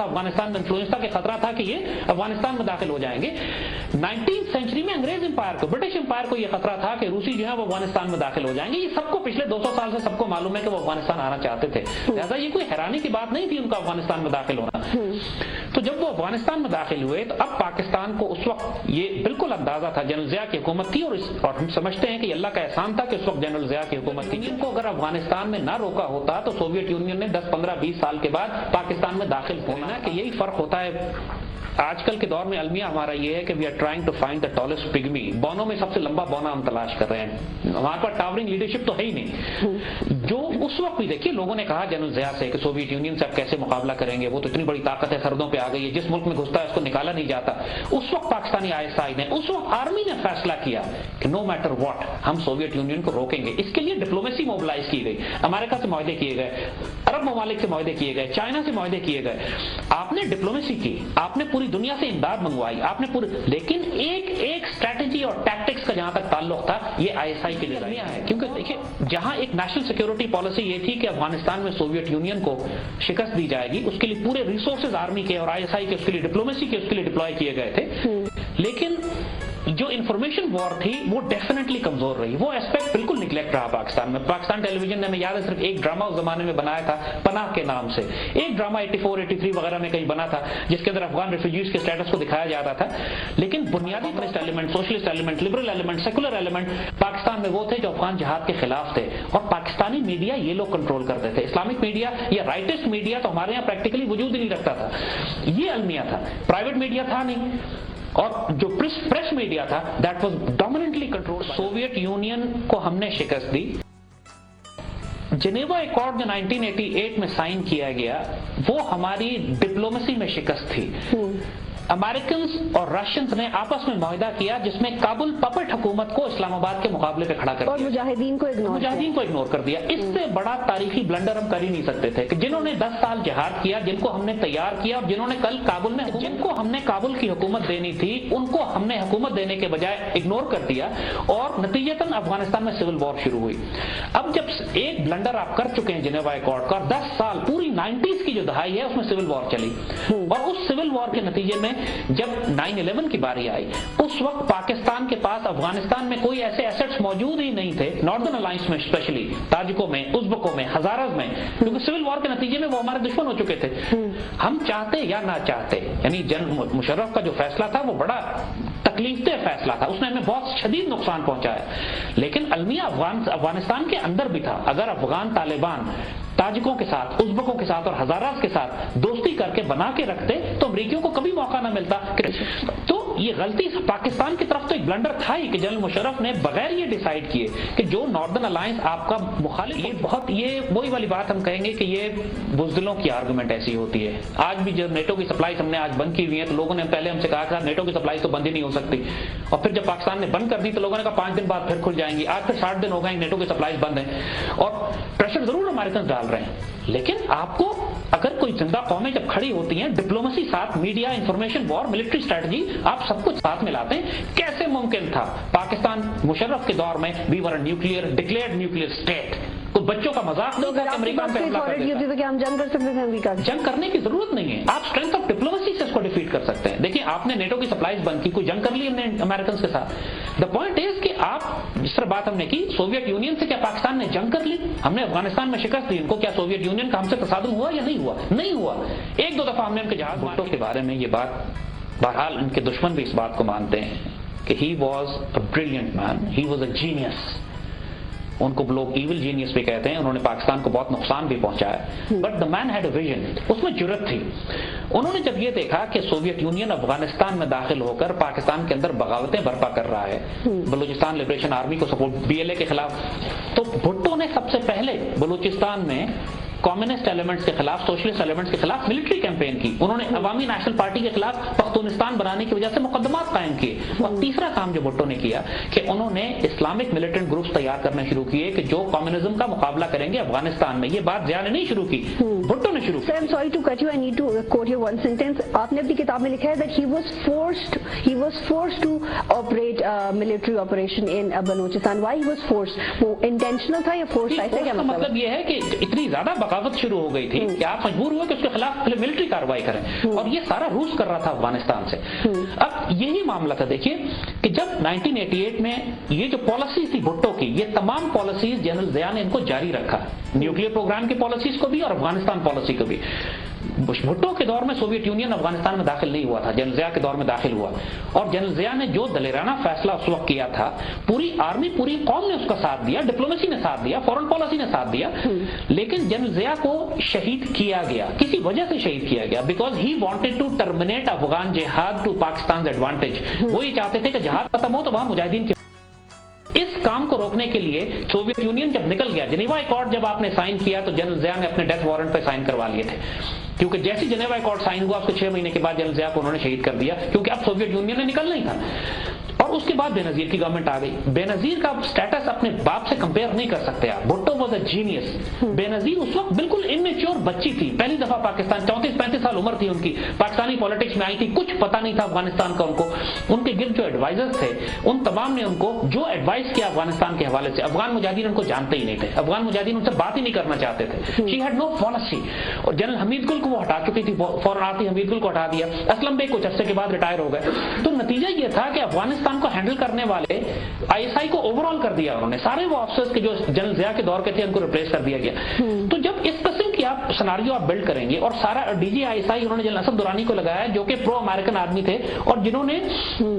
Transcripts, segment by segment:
अफगानिस्तान में इन्फ्लुएंजा के खतरा था कि ये अफगानिस्तान में दाखिल हो जाएंगे। 19th सेंचुरी में अंग्रेज एम्पायर को, ब्रिटिश एम्पायर को यह खतरा था कि रूसी जो है वो अफगानिस्तान में दाखिल हो जाएंगे। ये सबको पिछले 200 साल से सबको मालूम है कि वो अफगानिस्तान आना चाहते थे, लिहाजा ये कोई हैरानी की बात नहीं थी उनका अफगानिस्तान में दाखिल होना। तो जब वो अफगानिस्तान में दाखिल हुए तो अब पाकिस्तान को उस वक्त ये बिल्कुल अंदाजा था, जनरल ज़िया की हुकूमत थी और हम समझते हैं कि अल्लाह का एहसान था कि उस वक्त जनरल ज़िया की हुकूमत थी। जिनको अगर अफगानिस्तान में ना रोका होता तो सोवियत यूनियन ने 10, 15, 20 साल के बाद पाकिस्तान में दाखिल होना, कि यही फर्क होता है। आजकल के दौर में अलमिया हमारा ये है कि we are trying to find the tallest pygmy, बौनों में सबसे लंबा बौना हम तलाश कर रहे हैं। हमारे पास टावरिंग लीडरशिप तो है ही नहीं। जो उस वक्त भी देखिए लोगों ने कहा जनरल ज़िया से कि सोवियत यूनियन से आप कैसे मुकाबला करेंगे, वो तो इतनी बड़ी ताकत है, सरहदों पे आ गई है, जिस मुल्क में घुसता है उसको निकाला नहीं जाता। उस वक्त पाकिस्तानी ISI ने, उस वक्त आर्मी ने फैसला किया कि नो मैटर व्हाट हम सोवियत यूनियन को रोकेंगे। इसके लिए डिप्लोमेसी मोबिलाइज की गई, अमेरिका से मुआहदे किए गए, अरब ममालिक से मुआहदे किए गए, चाइना से मुआहदे किए गए। आपने डिप्लोमेसी की, आपने पूरी दुनिया से इमदाद मंगवाई, आपने पूरी, लेकिन एक स्ट्रैटेजी और टैक्टिक्स का जहां तक ताल्लुक था ये ISI के लिए है। क्योंकि देखिए जहां एक नेशनल सिक्योरिटी पॉलिसी ये थी कि अफगानिस्तान में सोवियत यूनियन को शिकस्त दी जाएगी, उसके लिए पूरे रिसोर्सेज आर्मी के और ISI के उसके लिए डिप्लोमेसी के उसके लिए डिप्लॉय किए गए थे। लेकिन जो इंफॉर्मेशन वॉर थी वो डेफिनेटली कमजोर रही, वो एस्पेक्ट बिल्कुल निगलेक्ट रहा पाकिस्तान में। पाकिस्तान टेलीविजन ने, हमें याद है, सिर्फ एक ड्रामा उस जमाने में बनाया था पनाह के नाम से, एक ड्रामा 84, 83 वगैरह में कहीं बना था जिसके अंदर अफगान रिफ्यूजीज के स्टेटस को दिखाया जाता था। लेकिन बुनियादी communist element, socialist element, liberal element, secular element Pakistan में वो थे जो अफगान जिहाद के खिलाफ थे, और पाकिस्तानी मीडिया ये लोग कंट्रोल करते थे। इस्लामिक मीडिया या राइटिस्ट मीडिया तो हमारे यहाँ प्रैक्टिकली वजूद ही नहीं रखता था, ये अलमिया था, प्राइवेट मीडिया था नहीं, और जो प्रेस मीडिया था that was dominantly controlled. Soviet union को हमने शिकस्त दी। जिनेवा एकॉर्ड जो 1988 में साइन किया गया वो हमारी डिप्लोमेसी में शिकस्त थी। अमेरिकन और रशियंस ने आपस में मुआहदा किया जिसमें काबुल पपेट हुकूमत को इस्लामाबाद के मुकाबले पे खड़ा कर दिया और मुजाहिदीन को इग्नोर कर दिया। इससे बड़ा तारीखी ब्लंडर हम कर ही नहीं सकते थे कि जिन्होंने 10 साल जिहाद किया, जिनको हमने तैयार किया, जिन्होंने कल काबुल में, जिनको हमने काबुल की हुकूमत देनी थी उनको हमने हुकूमत देने के बजाय इग्नोर कर दिया, और नतीजतन अफगानिस्तान में सिविल वॉर शुरू हुई। अब जब एक ब्लंडर आप कर चुके हैं जिनेवा एकॉर्ड का, 10 साल पूरी 90s की जो दहाई है उसमें सिविल वॉर चली, और उस सिविल वॉर के नतीजे में जब 9/11 की बारी आई उस वक्त पाकिस्तान के पास अफगानिस्तान में कोई ऐसे एसेट्स मौजूद ही नहीं थे, नॉर्दर्न अलायंस में स्पेशली ताजिकों में, उज़्बकों में, हज़ारस में, क्योंकि सिविल वॉर के नतीजे में वो हमारे दुश्मन हो चुके थे। हम चाहते या ना चाहते, यानी जनरल मुशर्रफ का जो फैसला था वो बड़ा तकलीफदेह फैसला था, उसने हमें बहुत शदीद नुकसान पहुंचाया, लेकिन अलमिया अफगानिस्तान के अंदर भी था। अगर अफगान तालिबान ताजिकों के साथ, उज़्बकों के साथ और हज़ारास के साथ दोस्ती करके बना के रखते तो अमरीकियों को कभी मौका ना मिलता। तो ये गलती पाकिस्तान की तरफ तो एक ब्लंडर था ही कि जनरल मुशर्रफ ने बगैर ये डिसाइड किए कि जो नॉर्दर्न अलायंस आपका मुखालिफ, ये वही वाली बात हम कहेंगे कि ये बुज़दिलों की आर्गुमेंट ऐसी होती है। आज भी जब नेटो की सप्लाई हमने आज बंद की हुई है तो लोगों ने पहले हमसे कहा था नेटो की सप्लाई तो बंद ही नहीं हो सकती, और फिर जब पाकिस्तान ने बंद कर दी तो लोगों ने कहा 5 दिन बाद फिर खुल जाएंगी। आज फिर 60 दिन हो गए नेटो की सप्लाई बंद है, और प्रेशर जरूर अमेरिकन डाल रहे हैं, लेकिन आपको अगर कोई जिंदा कौमें जब खड़ी होती हैं, डिप्लोमेसी साथ, media, information war, military strategy, आप सब कुछ साथ में लाते हैं। कैसे मुमकिन था पाकिस्तान मुशर्रफ के दौर में we were nuclear, declared nuclear state, तो बच्चों का मजाक नहीं था कि अमेरिका पे हमला कर देता। कि हम जंग कर सकते थे अमेरिका, जंग करने की जरूरत नहीं है, आप स्ट्रेंथ ऑफ डिप्लोमेसी से इसको डिफीट कर सकते हैं। देखिए आपने नेटो की सप्लाईज बंद की, कोई जंग कर ली हमने अमेरिकन के साथ। द पॉइंट इज कि आप, जिस तरह बात हमने की सोवियत यूनियन से, क्या पाकिस्तान ने जंग कर ली? हमने अफगानिस्तान में शिकस्त दी इनको, क्या सोवियत यूनियन का हमसे तसादुम हुआ या नहीं हुआ? नहीं हुआ। 1-2 दफा हमने उनके जहाज भुट्टो के बारे में ये बात, बहरहाल उनके दुश्मन भी इस बात को मानते हैं कि he was a brilliant man, he was a genius, उनको लोग इविल जीनियस भी कहते हैं, उन्होंने पाकिस्तान को बहुत नुकसान भी पहुंचाया, but the man had a vision, उसमें जुर्रत थी। उन्होंने जब ये देखा कि सोवियत यूनियन अफगानिस्तान में दाखिल होकर पाकिस्तान के अंदर बगावतें बर्पा कर रहा है, बलूचिस्तान लिबरेशन आर्मी को सपोर्ट, BLA के खिलाफ, तो भुट्टो ने सबसे पहले बलूचिस्तान में कम्युनिस्ट एलिमेंट्स के खिलाफ, सोशलिस्ट एलिमेंट्स के खिलाफ मिलिट्री कैंपेन की। उन्होंने अवामी नेशनल पार्टी के खिलाफ पख्तूनिस्तान बनाने की वजह से मुकदमात कायम किए। और तीसरा काम जो भुट्टो ने किया कि उन्होंने इस्लामिक मिलिटेंट ग्रुप्स तैयार करने शुरू किए कि जो कम्युनिज्म का मुकाबला करेंगे अफगानिस्तान में। ये बात जिया ने नहीं शुरू की, भुट्टो ने शुरू की। Sir, I'm sorry to cut you. I need to quote your one sentence. आपने अपनी किताब में लिखा है that he was forced to operate military operation in Balochistan. Why he was forced? वो intentional था या forced? ऐसा क्या मतलब? मतलब ये है कि इतनी ज्यादा बगावत शुरू हो गई थी कि आप मजबूर हुए कि उसके खिलाफ मिलिट्री कार्रवाई करें, और ये सारा रूस कर रहा था अफगानिस्तान से। अब यही मामला था, देखिए कि जब 1988 में ये जो पॉलिसी थी भुट्टो की, ये तमाम पॉलिसीज जनरल ज़िया ने इनको जारी रखा, न्यूक्लियर प्रोग्राम की पॉलिसीज को भी और अफगानिस्तान पॉलिसी को भी। भुट्टो के दौर में सोवियत यूनियन अफगानिस्तान में दाखिल नहीं हुआ था, जनरल ज़िया के दौर में दाखिल हुआ, और जनरल ज़िया ने जो दलेराना फैसला उस वक्त किया था, पूरी आर्मी पूरी कौम ने उसका साथ दिया, डिप्लोमेसी ने साथ दिया, फॉरेन पॉलिसी ने साथ दिया, लेकिन जनरल ज़िया को शहीद किया गया, किसी वजह से शहीद किया गया, because he wanted to terminate Afghan जिहाद टू पाकिस्तान एडवांटेज। वो ये चाहते थे कि जिहाद खत्म हो तो वहां मुजाहिदीन के। इस काम को रोकने के लिए सोवियत यूनियन जब निकल गया, जेनेवा अकॉर्ड जब आपने साइन किया तो जनरल ज़िया ने अपने डेथ वारंट पे साइन करवा लिए थे, क्योंकि जैसे जेनेवा अकॉर्ड साइन हुआ उसके 6 महीने के बाद जनरल ज़िया को उन्होंने शहीद कर दिया, क्योंकि अब सोवियत यूनियन ने निकलना ही था। और उसके बाद बेनजीर की गवर्नमेंट आ गई। बेनजीर का स्टेटस अपने बाप से कंपेयर नहीं कर सकते आप। Bhutto was a genius. Benazir उस वक्त बिल्कुल इमेच्योर बच्ची थी, पहली दफा पाकिस्तान, 34-35 साल उम्र थी उनकी, पाकिस्तानी पॉलिटिक्स में आई थी, कुछ पता नहीं था अफगानिस्तान का उनको। उनके गिर्द जो एडवाइजर्स थे उन तमाम ने उनको जो एडवाइस किया अफगानिस्तान के हवाले से, अफगान मुजाहिदीन उनको जानते ही नहीं थे, अफगान मुजाहिदीन उनसे बात ही नहीं करना चाहते थे। She had no policy. और जनरल हमीद गुल को वो हटा चुकी थी, फौरन आती हमीद गुल को हटा दिया, असलम बेग कुछ अरसे के बाद रिटायर हो गए। तो नतीजा ये था कि अफगानिस्तान को हैंडल करने वाले आईएसआई को ओवरऑल कर दिया उन्होंने, सारे वो ऑफिसर्स के जो जनरल ज़िया के दौर के थे उनको रिप्लेस कर दिया गया। तो जब इस किस्म की आप सिनारियो आप बिल्ड करेंगे, और सारा डीजी आईएसआई उन्होंने जनरल असद दुरानी को लगाया जो कि प्रो अमेरिकन आदमी थे, और जिन्होंने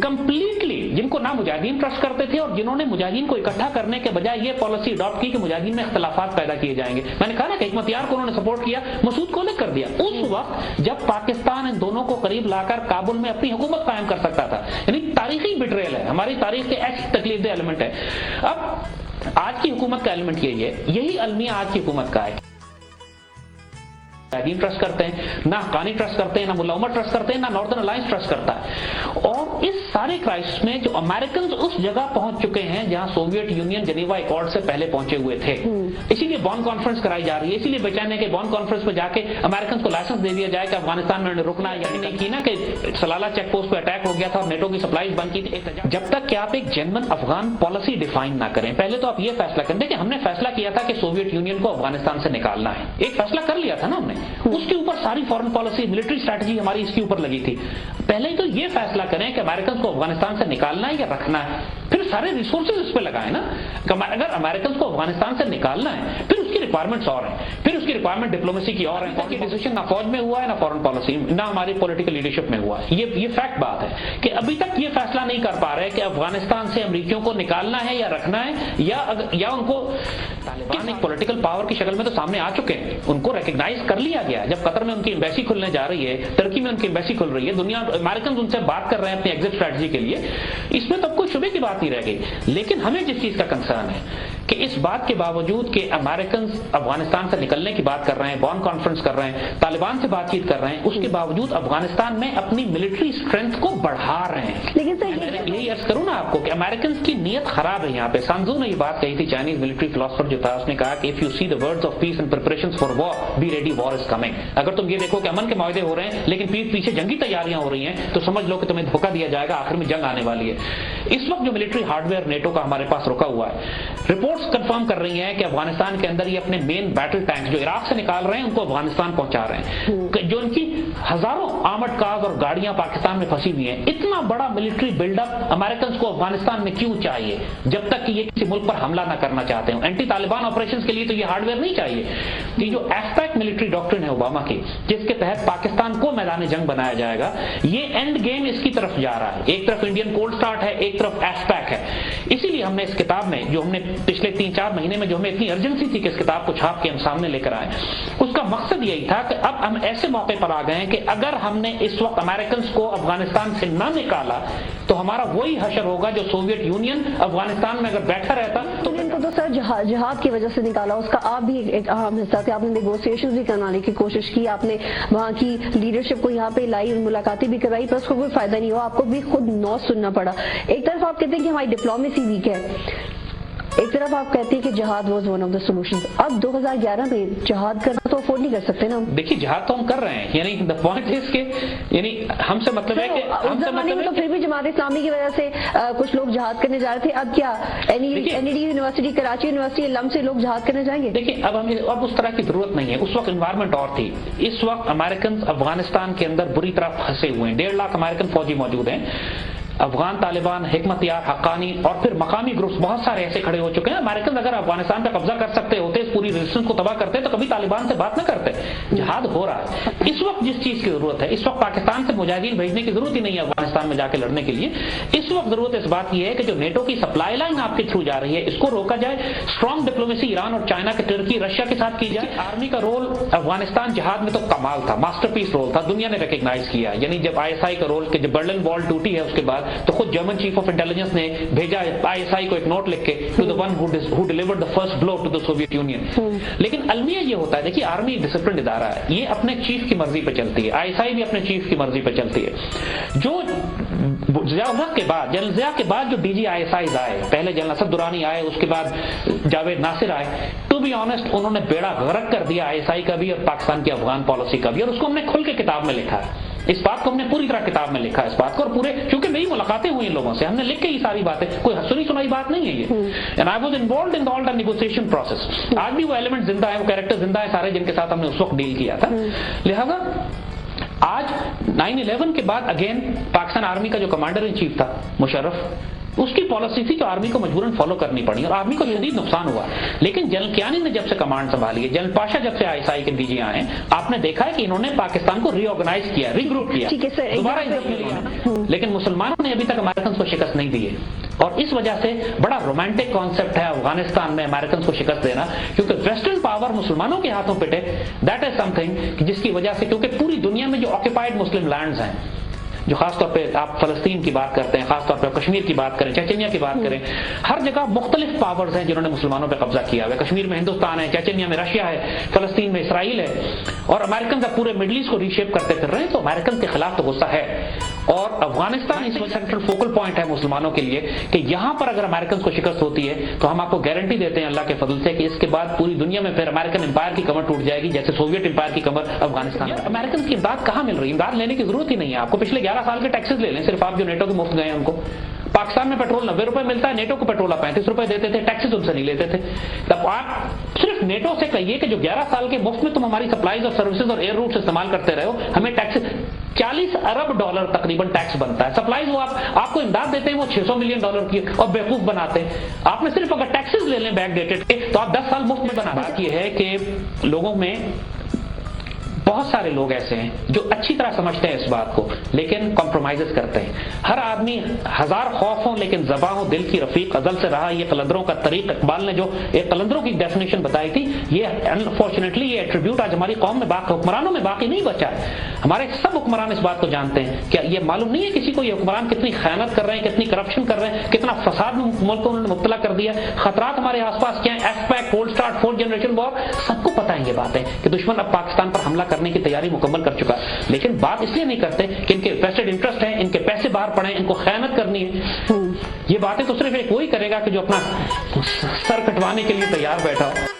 कंप्लीटली, जिनको ना मुजाहिदीन ट्रस्ट करते थे, और जिन्होंने मुजाहिदीन को इकट्ठा करने के बजाय ये पॉलिसी अडॉप्ट की कि मुजाहिदीन में इख्तिलाफात पैदा किए जाएंगे। मैंने कहा ना कि हिकमत यार को उन्होंने सपोर्ट किया, मसूद को अलग कर दिया। उस वक्त जब पाकिस्तान इन दोनों को करीब लाकर काबुल में अपनी हुकूमत कायम कर सकता था, यानी तारीखी बिट्रेल है, हमारी तारीख के ऐसी तकलीफ दे एलिमेंट है। अब आज की हुकूमत का एलिमेंट यही है, यही अलमिया आज की हुकूमत का है। ट्रस्ट करते हैं ना, हक्कानी ट्रस्ट करते हैं ना, मुल्ला उमर ट्रस्ट करते हैं ना, नॉर्दर्न अलायंस ट्रस्ट करता है। और इस सारे क्राइसिस में जो अमेरिकन उस जगह पहुंच चुके हैं जहां सोवियत यूनियन जेनेवा अकॉर्ड से पहले पहुंचे हुए थे, इसीलिए बॉन कॉन्फ्रेंस कराई जा रही है, इसीलिए बचाने के बॉन कॉन्फ्रेंस में जाके अमेरिकन को लाइसेंस दे दिया जाए कि अफगानिस्तान में रुकना, यानी नहीं की ना कि सलाला चेक पोस्ट पर अटैक हो गया था और नेटो की सप्लाईज बंद की थी। जब तक कि आप एक जेन्युइन अफगान पॉलिसी डिफाइन ना करें, पहले तो आप ये फैसला करें। देखिए हमने फैसला किया था कि सोवियत यूनियन को अफगानिस्तान से निकालना है, एक फैसला कर लिया था ना हमने, उसके ऊपर सारी फॉरेन पॉलिसी, मिलिट्री स्ट्रैटेजी हमारी इसके ऊपर लगी थी। पहले ही तो ये फैसला करें कि अमेरिकन को अफगानिस्तान से निकालना है या रखना है, फिर सारे रिसोर्सेज इस पे लगाएं ना। अगर अमेरिकन को अफगानिस्तान से निकालना है, फिर उसकी रिक्वायरमेंट्स और हैं, फिर उसकी रिक्वायरमेंट डिप्लोमेसी की और है। कि डिसीजन ना फौज में हुआ है ना फॉरेन पॉलिसी, ना हमारी पॉलिटिकल लीडरशिप में हुआ। ये फैक्ट बात है कि अभी तक ये फैसला नहीं कर पा रहे कि अफगानिस्तान से अमेरिकियों को निकालना है या रखना है, या उनको तालिबान एक पॉलिटिकल पावर की शक्ल में तो सामने आ चुके हैं, उनको रिकॉग्नाइज कर लिया गया। जब कतर में उनकी एम्बेसी खुलने जा रही है, तुर्की में उनकी एम्बेसी खुल रही है, दुनिया अमेरिकन उनसे बात कर रहे हैं अपनी एग्जिट स्ट्रैटेजी के लिए, इसमें तो कोई शुबे की बात नहीं रह गई। लेकिन हमें जिस चीज का कंसर्न है कि इस बात के बावजूद कि अमेरिकन अफगानिस्तान से निकलने की बात कर रहे हैं, बॉन कॉन्फ्रेंस कर रहे हैं, तालिबान से बातचीत कर रहे हैं, उसके बावजूद अफगानिस्तान में अपनी मिलिट्री स्ट्रेंथ को बढ़ा रहे हैं। लेकिन सर यही अर्ज करूं ना आपको कि अमेरिकन की नीयत खराब है यहाँ पे। सांजू ने ये बात कही थी, चाइनीज मिलिट्री फिलोसफर जो था, उसने कहा कि if you see the words of peace and preparations for war, be ready, war is coming. अगर तुम ये देखो कि अमन के मुआहदे हो रहे हैं लेकिन पीछे जंगी तैयारियां हो रही हैं, तो समझ लो कि तुम्हें धोखा दिया जाएगा, आखिर में जंग आने वाली है। इस वक्त जो मिलिट्री हार्डवेयर नेटो का हमारे पास रुका हुआ है, रिपोर्ट्स कंफर्म कर रही हैं कि अफगानिस्तान के अंदर ये अपने मेन बैटल टैंक जो इराक से निकाल रहे हैं उनको अफगानिस्तान पहुंचा रहे हैं, जो उनकी हजारों आर्मर्ड कार्स और गाड़ियां पाकिस्तान में फंसी हुई हैं। इतना बड़ा मिलिट्री बिल्डअप अमेरिकन को अफगानिस्तान में क्यों चाहिए, जब तक कि ये किसी मुल्क पर हमला ना करना चाहते हो। एंटी तालिबान ऑपरेशन के लिए तो ये हार्डवेयर नहीं चाहिए। ये जो एस्पेक्ट मिलिट्री डॉक्ट्रिन है ओबामा की, जिसके तहत पाकिस्तान को मैदान जंग बनाया जाएगा, ये एंड गेम इसकी तरफ जा रहा है। एक तरफ इंडियन कोल्ड स्टार्ट है, एक तरफ एस्पेक्ट है। इसीलिए हमने इस किताब में, जो हमने पिछले 3-4 महीने में जो हमें इतनी अर्जेंसी थी कि इस किताब को छाप के हम सामने लेकर आए, उसका मकसद यही था कि अब हम ऐसे मौके पर आ गए हैं कि अगर हमने इस वक्त अमेरिकन को अफगानिस्तान से न निकाला तो हमारा वही हशर होगा जो सोवियत यूनियन अफगानिस्तान में अगर बैठा रहता तो सर जिहाद की वजह से निकाला, उसका आप भी एक अहम हिस्सा थे। आपने नेगोशिएशन भी करने की कोशिश की, आपने वहाँ की लीडरशिप को यहाँ पे लाई, मुलाकातें भी कराई, पर उसको कोई फायदा नहीं हुआ, आपको भी खुद नौ सुनना पड़ा। एक तरफ आप कहते हैं कि हमारी डिप्लोमेसी वीक है, ایک طرف آپ کہتے ہیں کہ جہاد was one of the solution, اب 2011 میں جہاد کرنا تو افورڈ نہیں کر سکتے نا ہم؟ دیکھیے جہاد تو ہم کر رہے ہیں، یعنی دا پوائنٹ اس کے یعنی ہم سے مطلب ہے کہ اس زمانے میں تو پھر بھی جماعت اسلامی کی وجہ سے کچھ لوگ جہاد کرنے جا رہے تھے، اب کیا N E D university, Karachi university, لم سے لوگ جہاد کرنے جائیں گے؟ دیکھیے اب اس طرح کی ضرورت نہیں ہے، اس وقت انوائرمنٹ اور تھی، اس وقت امریکن افغانستان کے اندر بری طرح پھنسے ہوئے ہیں، 1.5 لاکھ امریکن فوجی موجود ہیں، افغان طالبان، حکمت یار، حقانی اور پھر مقامی گروپس بہت سارے ایسے کھڑے ہو چکے ہیں۔ امریکن اگر افغانستان پہ قبضہ کر سکتے ہوتے، اس پوری ریزسٹنس کو تباہ کرتے تو کبھی طالبان سے بات نہ کرتے۔ جہاد ہو رہا ہے اس وقت، جس چیز کی ضرورت ہے اس وقت پاکستان سے مجاہدین بھیجنے کی ضرورت ہی نہیں ہے افغانستان میں جا کے لڑنے کے لیے، اس وقت ضرورت اس بات کی ہے کہ جو نیٹو کی سپلائی لائن آپ کے تھرو جا رہی ہے اس کو روکا جائے، اسٹرانگ ڈپلومیسی ایران اور چائنا کے، ترکی، رشیا کے ساتھ کی جائے۔ آرمی کا رول افغانستان جہاد میں تو کمال تھا، ماسٹر پیس رول تھا، دنیا نے ریکگنائز کیا، یعنی جب آئی ایس آئی کا رول کہ جب برلن وال ٹوٹی ہے اس کے بعد تو خود جرمن چیف آف انٹیلیجنس نے بھیجا آئی ایس آئی کو ایک نوٹ لکھ کے to the one who delivered the first blow to the Soviet Union. لیکن المیہ یہ ہوتا ہے، دیکھیے آرمی ڈسپلن ادارہ ہے، یہ اپنے چیف کی مرضی پہ چلتی ہے، آئی ایس آئی بھی اپنے چیف کی مرضی پہ چلتی ہے۔ جو ضیاء کے بعد، جنرل ضیاء کے بعد جو D G I S I آئے، پہلے جنرل اسد درانی آئے، اس کے بعد جاوید ناصر آئے، ٹو بی آنےسٹ انہوں نے بیڑا غرق کر دیا آئی ایس آئی کا بھی اور پاکستان کی افغان پالیسی کا بھی، اور اس کو ہم نے کھل کے کتاب میں لکھا ہے، اس بات کو ہم نے پوری طرح کتاب میں لکھا ہے اس بات کو، اور پورے کیونکہ میری ملاقاتیں ہوئی ان لوگوں سے، ہم نے لکھ کے یہ ساری باتیں، کوئی سنی سنائی بات نہیں ہے یہ، and I was involved in all the negotiation process. آج بھی وہ ایلیمنٹ زندہ ہے، وہ کیریکٹر زندہ ہے سارے جن کے ساتھ ہم نے اس وقت ڈیل کیا تھا۔ لہذا آج 9/11 کے بعد اگین پاکستان آرمی کا جو کمانڈر ان چیف تھا مشرف، اس کی پالیسی تھی جو آرمی کو مجبوراً فالو کرنی پڑی اور آرمی کو شدید نقصان ہوا، لیکن جنرل کیانی نے جب سے کمانڈ سنبھالی ہے، جنرل پاشا جب سے آئی ایس آئی کے ڈی جی آئے ہیں، آپ نے دیکھا ہے کہ انہوں نے پاکستان کو ری آرگنائز کیا، ری گروپ کیا، دوبارہ لیکن مسلمانوں نے ابھی تک امریکنز کو شکست نہیں دی ہے، اور اس وجہ سے بڑا رومانٹک کانسیپٹ ہے افغانستان میں امریکنز کو شکست دینا، کیونکہ ویسٹرن پاور مسلمانوں کے ہاتھوں پٹے، دیٹ از سم تھنگ جس کی وجہ سے، کیونکہ پوری دنیا میں جو آکوپائڈ مسلم لینڈز ہیں، جو خاص طور پہ آپ فلسطین کی بات کرتے ہیں، خاص طور پہ کشمیر کی بات کریں، چیچنیا کی بات کریں، ہر جگہ مختلف پاورز ہیں جنہوں نے مسلمانوں پہ قبضہ کیا ہوا ہے۔ کشمیر میں ہندوستان ہے، چیچنیا میں رشیا ہے، فلسطین میں اسرائیل ہے، اور امریکنز اب پورے مڈل ایسٹ کو ری شیپ کرتے پھر رہے ہیں، تو امریکن کے خلاف تو غصہ ہے، اور افغانستان اس وقت سینٹرل فوکل پوائنٹ ہے مسلمانوں کے لیے کہ یہاں پر اگر امریکنز کو شکست ہوتی ہے تو ہم آپ کو گارنٹی دیتے ہیں اللہ کے فضل سے کہ اس کے بعد پوری دنیا میں پھر امریکن امپائر کی کمر ٹوٹ جائے گی، جیسے سوویت امپائر کی کمر افغانستان میں۔ امریکنز کی امداد کہاں مل رہی ہے؟ امداد لینے کی ضرورت ہی نہیں ہے آپ کو، پچھلے 11 سال کے ٹیکسز لے لیں، صرف آپ جو نیٹو کے مفت گئے ہیں ان کو۔ پاکستان میں پیٹرول 90 روپے ملتا ہے، نیٹو کو پیٹرول 35 روپے دیتے تھے، ٹیکسز ان سے نہیں لیتے تھے۔ تب آپ صرف نیٹو سے کہیے کہ جو 11 سال کے مفت میں تم ہماری سپلائیز اور سروسز اور ایئر روٹس استعمال کرتے رہے ہو، ہمیں ٹیکس $40 ارب تقریباً ٹیکس بنتا ہے، سپلائیز وہ آپ کو امداد دیتے ہیں وہ $600 ملین کی، اور بیوقوف بناتے ہیں۔ آپ نے صرف اگر ٹیکسز لے لیں بیک ڈیٹڈ کے تو آپ 10 سال مفت میں بنا۔ بات یہ ہے کہ لوگوں میں بہت سارے لوگ ایسے ہیں جو اچھی طرح سمجھتے ہیں اس بات کو لیکن کمپرومائزز کرتے ہیں۔ ہر آدمی ہزار خوف ہوں لیکن زباں ہو دل کی رفیق ازل سے رہا، یہ قلندروں کا طریق۔ اقبال نے جو ایک قلندروں کی ڈیفینیشن بتائی تھی، یہ انفارچونیٹلی یہ ایٹریبیوٹ آج ہماری قوم میں حکمرانوں میں باقی نہیں بچا ہے۔ ہمارے سب حکمران اس بات کو جانتے ہیں کہ یہ معلوم نہیں ہے کسی کو یہ حکمران کتنی خیانت کر رہے ہیں، کتنی کرپشن کر رہے ہیں، کتنا فساد ملک کو انہوں نے مبتلا کر دیا۔ خطرات ہمارے آس پاس کیا ہیں، ایف پیک، cold start, 4th generation war, سب کو پتہ ہے یہ باتیں کہ دشمن اب پاکستان پر حملہ کرنے کی تیاری مکمل کر چکا ہے، لیکن بات اس لیے نہیں کرتے کہ ان کے ویسٹڈ انٹرسٹ ہیں، ان کے پیسے باہر پڑے ہیں، ان کو خیانت کرنی ہے۔ یہ باتیں تو صرف ایک وہی کرے گا کہ جو اپنا سر کٹوانے کے لیے تیار بیٹھا ہو۔